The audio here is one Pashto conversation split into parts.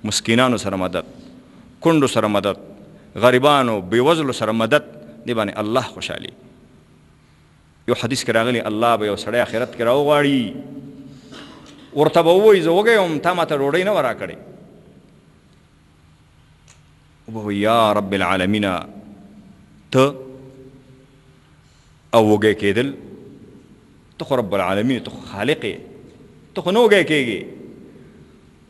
مسکینانو سره مدد، کونډو سره مدد، غریبانو بېوزلو سره مدد، دې باندې الله خوشحالي. یو حدیث کې راغلی الله به یو سړی آخرت کې راوغواړي، ورته به ووایي زه وږی یم، تا ماته ډوډۍ نه وه راکړې. وبه وایي یا رب العالمین ته او وږی کېدل، ته خو رب العالمین، ته خو خالق یې، ته خو نه وږی کېږې.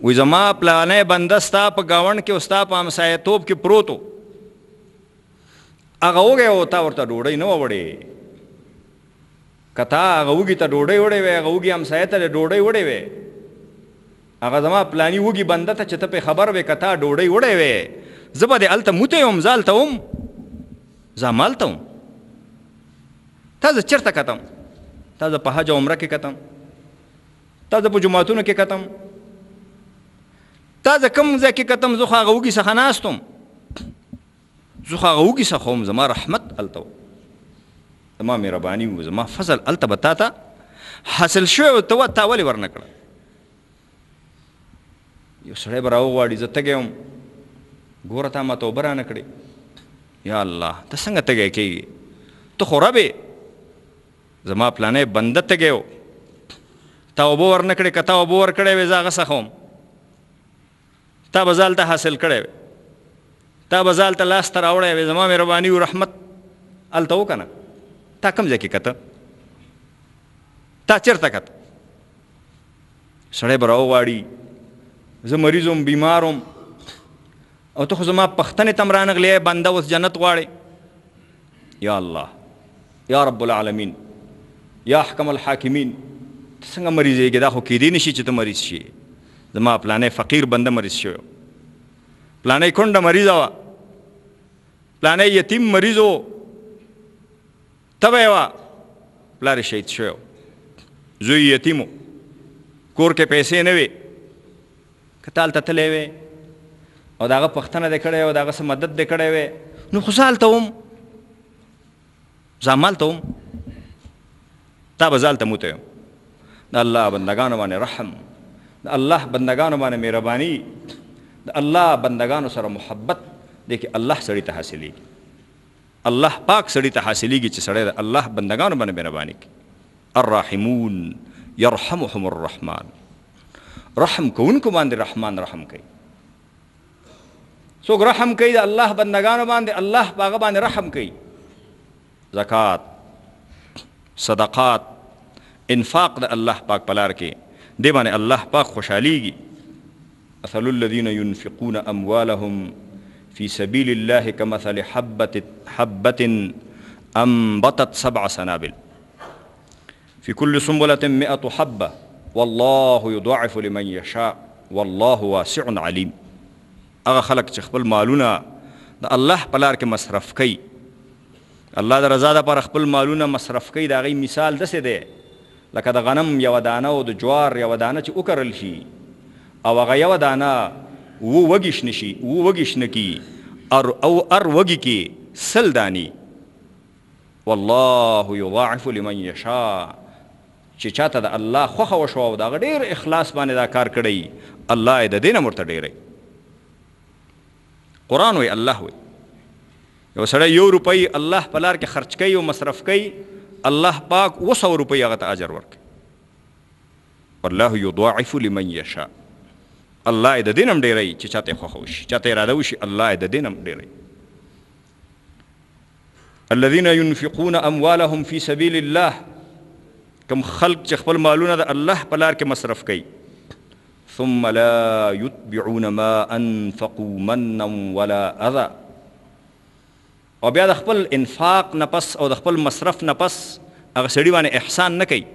وایي زما پلانی بنده ستا په ګاونډ کې او ستا په همسایه‌توب کې پروت و، هغه وږی و، تا ورته ډوډۍ نه وه وړې. که تا هغه وږي ته ډوډۍ وړې وې، هغه وږي همسایه ته ډوډۍ وړې وې، هغه زما پلاني وږي بنده ته چې ته پې خبر وې که تا ډوډۍ وړې وې، زه به دې هلته موتی وم، زه هلته وم، زه همالته وم. تا زه چېرته کتم؟ تا زه په حج او عمره کې کتم، تا زه په جوماتونو کې کتم، تا زه کوم ځای کې کتم؟ زه خو هغه وږي څخه ناست وم، زه خو هغه وږي څخه وم، زما رحمت هلته و، زما مهرباني و، زما فضل هلته به تا ته حاصل شوی و، ته تا ولې ورنه کړه؟ یو سړی به راوغواړي زه تږی یم، ګوره تا ما توبه رانه کړې. یا الله ته څنګه تږی کېږي؟ ته خو رب یې، زما پلانی بنده تږی و، تا اوبه ورنه کړې، که تا اوبه ورکړی وې زه هغه څخه وم، تا به زه هلته حاصل کړی وې، تا به زه هلته لاس ته راوړی وې، زما مهرباني و رحمت هلته و که نه؟ تا کوم ځای کې کته؟ تا چېرته کته؟ سړی به راوغواړي زه مریض وم، بیمار وم، او ته خو زما پښتنې ته م رانغلی بنده، اوس جنت غواړې. یا الله، یا رب العالمین، یا احکم الحاکمین، ته څنګه مریضېږې؟ دا خو کیدی نشي چې ته مریض شي. زما پلانی فقیر بنده مریض شوی و، پلانی کونډه مریضه وه، پلانی یتیم مریض و، تبه وه، پلار یې شهید شوی و، زوی یتیم و، کور کې پیسې نه وې، که ته هلته تللی وې او د هغه پوښتنه دې کړی و، د هغه څه مدد دې کړی وې، نو خو زه هلته وم، زه همالته وم، تا به زه هلته موتی یم. د الله بندګانو باندې رحم، د الله بندګانو باندې مهرباني، د الله بندګانو سره محبت دی کې الله سړي ته حاصلېږي، الله پاک سړي ته حاصلېږي چې سړی د الله بندګانو باندې مهرباني کوي. الراحمون یرحمهم الرحمن، رحم کوونکو باندې رحمان رحم کوي. څوک رحم کوي د الله بندګانو باندې، الله په هغه باندې رحم کوي. زکات، صدقات، انفاق د الله پاک په لار کې، دې باندې الله پاک خوشحالیږي. مثل الذین ينفقون اموالهم في سبيل الله كمثل حبة أنبتت 7 سنابل في كل سنبلة 100 حبة والله يضاعف لمن يشاء والله واسع عليم. هغه خلق چې خپل مالونه د الله په لار کې مصرف کوي، الله د رضا دپاره خپل مالونه مصرف کوي، د هغې مثال داسې دی لکه د غنم یوه دانه او د جوار یوه دانه چې وکرل شي او هغه یوه دانه وږي شنه شي، وږي شنه کي او وږي کې 100 دانې. والله یضاعف لمن یشاء، چې چاته د الله خوښه وشوه او د هغه ډېر اخلاص باندې دا کار کړی، الله یې د دې نه ورته ډېری. قرآن وی الله وی یو سړی 1 روپۍ الله په لار کې خرچ کوي او مصرف کوي، الله پاک 200 روپۍ هغه ته اجر ورکوي. والله یضاعف لمن یشاء، الله یې د دې نه هم ډېری چې چاته یې خوښه وشي، چاته اراده وشي، الله یې د دې نه هم ډېری. الذين ينفقون اموالهم في سبيل الله، کم خلق چې خپل مالونه د الله په لار کې مصرف کوي، ثم لا يتبعون ما انفقوا منا ولا اذى، او بیا د خپل انفاق نه پس او د خپل مصرف نه پس هغه سړي باندې احسان نه کوي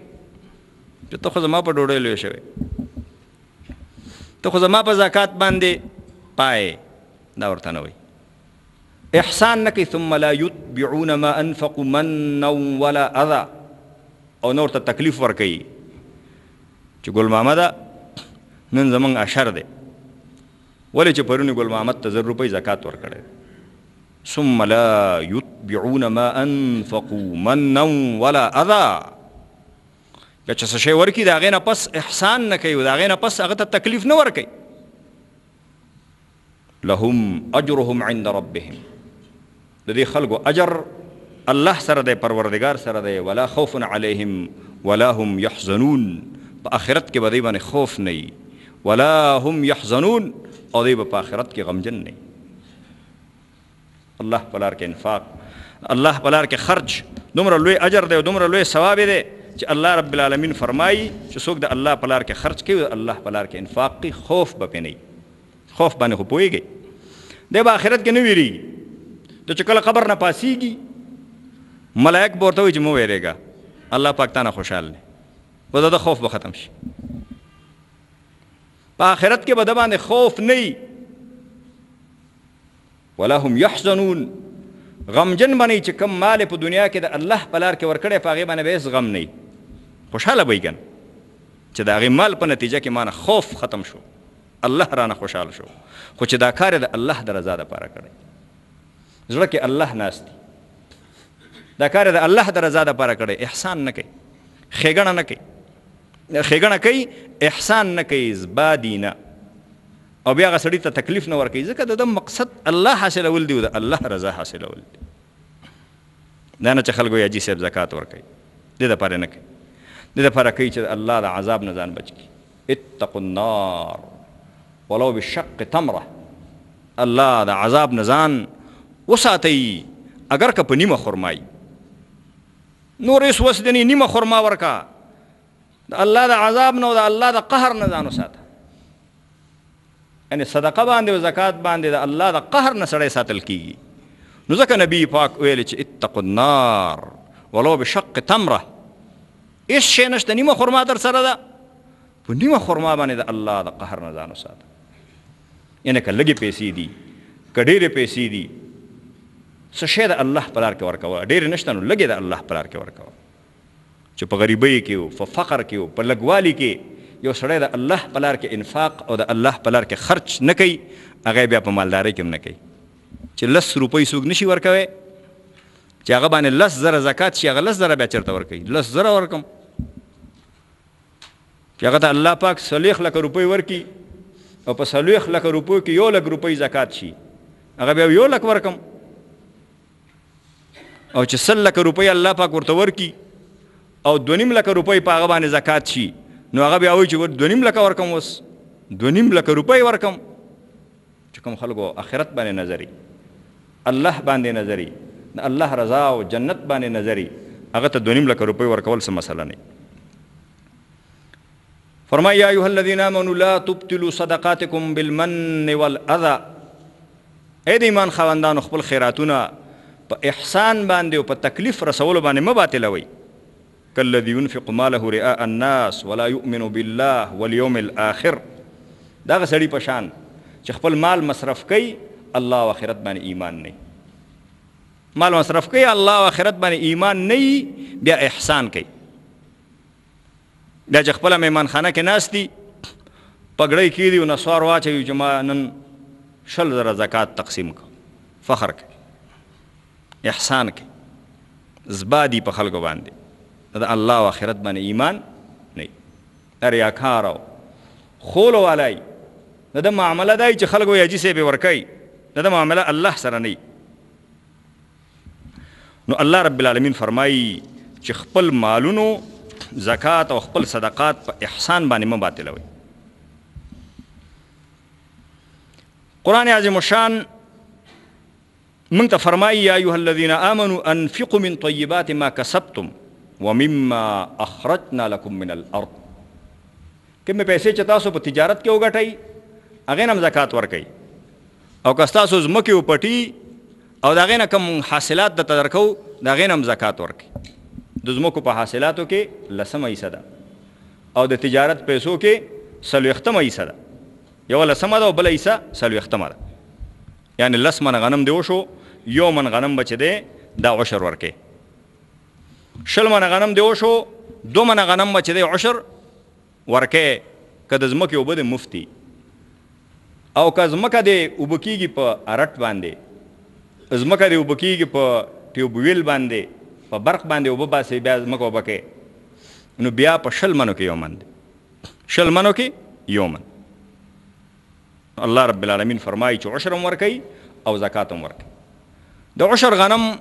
چې ته خو زما په ډوډۍ لوی شوی، ته خو زما په زکات باندې پای، دا ورته نه وایي. احسان نه کوي. ثم لا يتبعون ما انفقوا منا ولا اذى، او نور ته تکلیف ورکوي چې ګل محمده نن زمونږ اشر دی، ولې چې پرونی ګل محمد ته 1,000 روپۍ زکات ورکړی. ثم لا يتبعون ما انفقوا منا ولا اذى، بیا چې څه شی ورکړي د هغې نه پس احسان نه کوي، د هغې نه پس هغه ته تکلیف نه ورکوي. لهم اجرهم عند ربهم د دې خلکو اجر الله سره دی، پروردگار سره دی. ولا خوف علیهم ولا هم یحزنون، په آخرت کې به دوی باندې خوف نه وي، ولا هم یحزنون، او دوی به په آخرت کې غمجن نه وي. الله په لار کې انفاق، الله په لار کې خرچ دومره لوی اجر دی او دومره لوی ثواب دی چې الله رب العالمین فرمایي چې څوک د الله په لار کې خرچ کوي، الله په لار کې انفاق کوي، خوف به پې نه وي. خوف باندې خو پوهېږئ دی به آخرت کې نه ویرېږي. د چې کله قبر نه پاسېږي ملائک به ورته وایي چې مه ویرېږه، الله پاک تا نه خوشحال دی، و د خوف به ختم شي. په آخرت کې به د باندې خوف نه وي. ولا هم یحزنون، غمجن به نه وي چې کم مال په دنیا کې د الله په لار کې ورکړی په هغې باندې به هېڅ غم نه وي، خوشحاله به وي که نه چې د هغې مال په نتیجه کې مانه خوف ختم شو، الله رانه خوشحال شو. خو چې دا کار یې د الله د رضا دپاره کړی، زړه کې الله ناست دی، دا کار یې د الله د رضا دپاره کړی، احسان نه کوي، ښېګڼه نه کوي، ښېګڼه کوي احسان نه کوي، زبادي نه، او بیا هغه سړي ته تکلیف نه ورکوي، ځکه د ده مقصد الله حاصلول دی او د الله رضا حاصلول دی. دا نه چې خلکو وایي حاجي صاحب زکات ورکوي، دې دپاره نه کوي، دې دپاره کوي چې د الله د عذاب نه ځان بچ کړي. اتقوا النار ولو بشق تمره، الله د عذاب نه ځان وساتئ اگر که په نیمه خرمایي، نور هېڅ وس دی نه، نیمه خرما ورکه، د الله د عذاب نه او د الله د قهر نه ځان وساته. یعنې صدقه باندې او زکات باندې د الله د قهر نه سړی ساتل کېږي. نو ځکه نبي پاک ویلي چې اتقوا النار ولو بشق تمره، هېڅ شی نشته، نیمه خرما در سره ده، په نیمه خرما باندې د الله د قهر نه ځان وساته. یعنې که لږې پیسې دي که ډېرې پیسې دي، څه شی د الله په لار کې ورکوه، ډېرې نشته نو لږې د الله په لار کې ورکوه. چې په غریبۍ کې و، په فقر کې و، په لږوالي کې یو سړی د الله په لار کې انفاق او د الله په لار کې خرچ نه کوي، هغه بیا په مالدارۍ کې هم نه کوي. چې 10 روپۍ څوک نشي ورکوی، چې هغه باندې 10,000 زکات شي، هغه 10,000 بیا چېرته ورکوي؟ 10,000 ورکم چې هغه ته الله پاک 40 لکه روپۍ ورکي، او په 40 لکه روپیو کې 1 لک روپۍ زکات شي، هغه بیا 1 لک ورکم. او چې 100 لکه روپۍ الله پاک ورته ورکي او 2.5 لکه روپۍ په هغه باندې زکات شي، نو هغه بیا وایي چې 2.5 لکه ورکم، اوس 2.5 لکه روپۍ ورکم. چې کوم خلکو آخرت باندې نظري، الله باندې نظري، د الله رضا او جنت باندې نظري، هغه ته 2.5 لکه روپۍ ورکول څه مسله نه. فرمایي یا ایها الذین آمنوا لا تبطلوا صدقاتکم بالمن والاذى، ای د ایمان خاوندانو خپل خیراتونه په احسان باندې او په تکلیف رسولو باندې مه باطلوئ. کالذي ينفق ماله رئاء الناس ولا يؤمن بالله واليوم الآخر، دغه سړي په شان چې خپل مال مصرف کوي الله او آخرت باندې ایمان نه، مال مصرف کوي الله او آخرت باندې ایمان نه، بیا احسان کوي. بیا چې خپله مهمانخانه کې ناست دي، پګړۍ کېږدي او نسوار واچوي چې ما نن 20,000 زکات تقسیم کړو، فخر کوي، احسان کوي، زبادي په خلکو باندې، د الله او آخرت باندې ایمان نه. ریاکار او خولو والی د ده معامله دا چې خلک وایي حاجي صاحب یې ورکوي، د ده معامله الله سره نه. نو الله رب العالمین فرمایي چې خپل مالونو زکات او خپل صدقات په احسان باندې مه باطلوئ. قرآن عظیم الشان موږ ته فرمایي یا ایها الذین آمنوا انفقوا من طیبات ما کسبتم ومما اخرجنا لكم من الارض، کومې پیسې چې تاسو په تجارت کې وګټئ هغې نه هم زکات ورکئ، او که ستاسو ځمکې وپټي او د هغې نه کوم حاصلات درته درکوو د هغې نه هم زکات ورکئ. د ځمکو په حاصلاتو کې 10 حصه ده، او د تجارت پیسو کې 40 حصه ده، یوه 10 ده او بله حصه 40 ده. یعنې 10 من غنم دی وشو، 1 من غنم به چې دی دا عشر ورکئ. 20 من غنم دی وشو، 2 من غنم به چې دی عشر ورکئ. که د ځمکې اوبه د مفتی، او که ځمکه دی اوبه کېږي په ارټ باندې، ځمکه دی اوبه کېږي په ټیوبویل باندې، په برق باندې اوبه باسي، بیا ځمکه اوبه کوي، نو بیا په 20 منو کې 1 من دی، 20 منو کې 1 من. الله رب العالمین فرمایي چې عشر هم ورکوي او زکات هم ورکوي. د عشر غنم